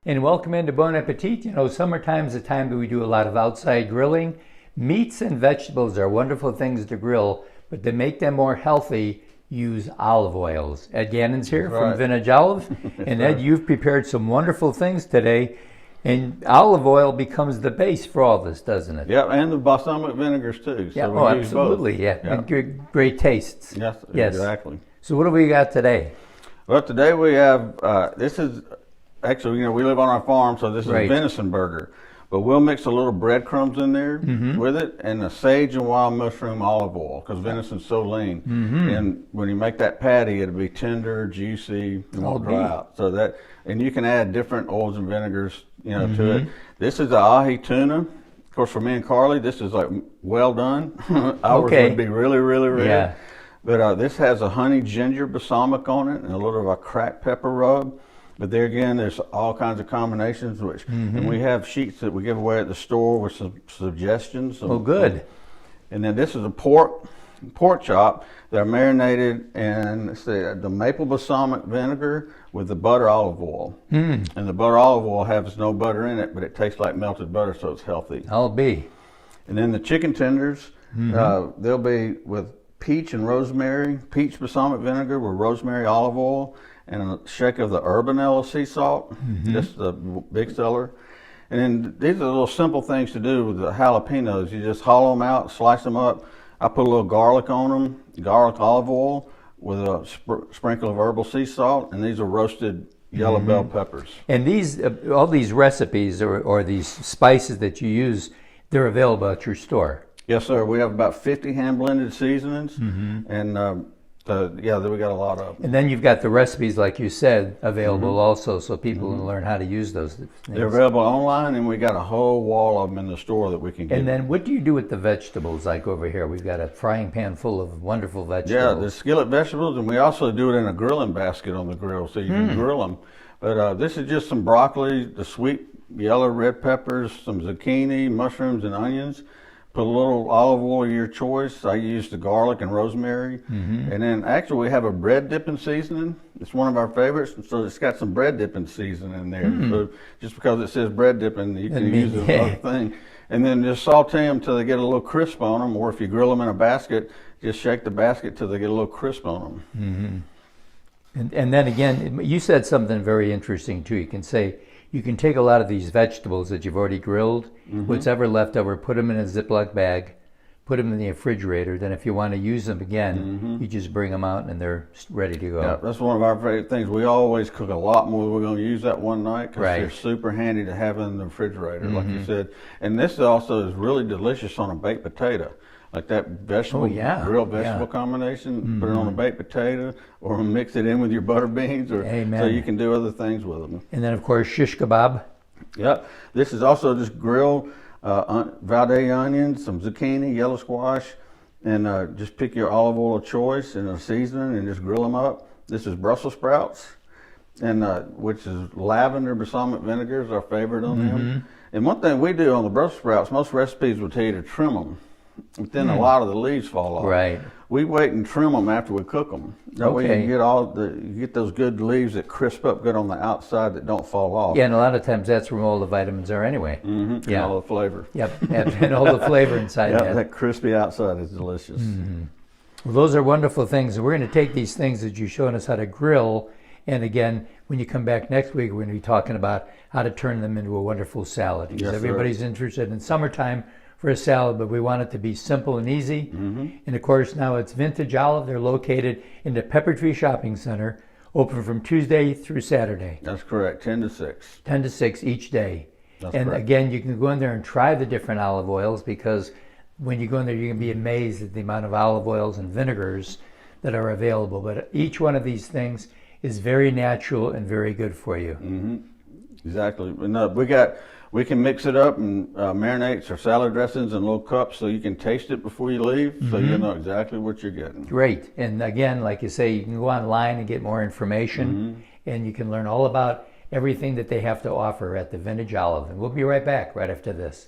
And welcome into Bon Appetit. You know, summertime is a time that we do a lot of outside grilling. Meats and vegetables are wonderful things to grill, but to make them more healthy, use olive oils. Ed Gannon's here from Vintage Olive. And Ed, you've prepared some wonderful things today. And olive oil becomes the base for all this, doesn't it? Yeah, and the balsamic vinegars too. Yeah, so absolutely. Both. Yeah, and great tastes. Yes, exactly. So what do we got today? Well, today we have, this is, actually, you know, we live on our farm, so this is a venison burger. But we'll mix a little breadcrumbs in there with it, and a sage and wild mushroom olive oil, because venison's so lean. And when you make that patty, it'll be tender, juicy, and won't dry out. So that, and you can add different oils and vinegars, you know, to it. This is the ahi tuna. Of course, for me and Carly, this is like well done. Ours would be really, really red. Yeah. But this has a honey ginger balsamic on it and a little of a cracked pepper rub. But there again, there's all kinds of combinations, which and we have sheets that we give away at the store with some suggestions. Oh, good. And then this is a pork chop. They're marinated in the maple balsamic vinegar with the butter olive oil. And the butter olive oil has no butter in it, but it tastes like melted butter, so it's healthy. I'll be. And then the chicken tenders, they'll be with peach and rosemary, peach balsamic vinegar with rosemary olive oil, and a shake of the urbanella sea salt, just the big seller. And then these are little simple things to do with the jalapenos. You just hollow them out, slice them up. I put a little garlic on them, garlic olive oil with a sprinkle of herbal sea salt, and these are roasted yellow bell peppers. And these, all these recipes or these spices that you use, they're available at your store. Yes, sir. We have about 50 hand-blended seasonings, and we got a lot of them. And then you've got the recipes, like you said, available also, so people can learn how to use those things. They're available online, and we got a whole wall of them in the store that we can get. And then what do you do with the vegetables, like over here? We've got a frying pan full of wonderful vegetables. Yeah, the skillet vegetables, and we also do it in a grilling basket on the grill, so you can grill them. But this is just some broccoli, the sweet yellow red peppers, some zucchini, mushrooms, and onions. Put a little olive oil of your choice. I use the garlic and rosemary. And then actually we have a bread dipping seasoning. It's one of our favorites. So it's got some bread dipping seasoning in there. So just because it says bread dipping, you can use it for other thing. And then just saute them until they get a little crisp on them. Or if you grill them in a basket, just shake the basket till they get a little crisp on them. And then again, you said something very interesting too. You can take a lot of these vegetables that you've already grilled, what's ever left over, put them in a Ziploc bag, put them in the refrigerator. Then if you want to use them again, you just bring them out and they're ready to go. Yeah, that's one of our favorite things. We always cook a lot more. We're going to use that one night because they're super handy to have in the refrigerator, like you said. And this also is really delicious on a baked potato. Like that vegetable, grilled vegetable combination, put it on a baked potato, or mix it in with your butter beans, or so you can do other things with them. And then, of course, shish kebab. Yeah, this is also just grilled Valdez onions, some zucchini, yellow squash, and just pick your olive oil of choice and a seasoning, and just grill them up. This is Brussels sprouts, and which is lavender balsamic vinegar is our favorite on them. And one thing we do on the Brussels sprouts, most recipes will tell you to trim them. But then a lot of the leaves fall off. Right. We wait and trim them after we cook them. That way you get those good leaves that crisp up good on the outside that don't fall off. Yeah, and a lot of times that's where all the vitamins are anyway. And all the flavor. Yep, and all the flavor inside that crispy outside is delicious. Well, those are wonderful things. And we're going to take these things that you've shown us how to grill. And again, when you come back next week, we're going to be talking about how to turn them into a wonderful salad. Because everybody's interested in summertime for a salad, but we want it to be simple and easy. And of course, now it's Vintage Olive. They're located in the Pepper Tree Shopping Center, open from Tuesday through Saturday. That's correct, 10 to 6. 10 to 6 each day. That's and correct. Again, you can go in there and try the different olive oils, because when you go in there, you're going to be amazed at the amount of olive oils and vinegars that are available. But each one of these things is very natural and very good for you. Exactly. We can mix it up and marinate our salad dressings in little cups so you can taste it before you leave, so you know exactly what you're getting. Great. And again, like you say, you can go online and get more information, and you can learn all about everything that they have to offer at the Vintage Olive. And we'll be right back right after this.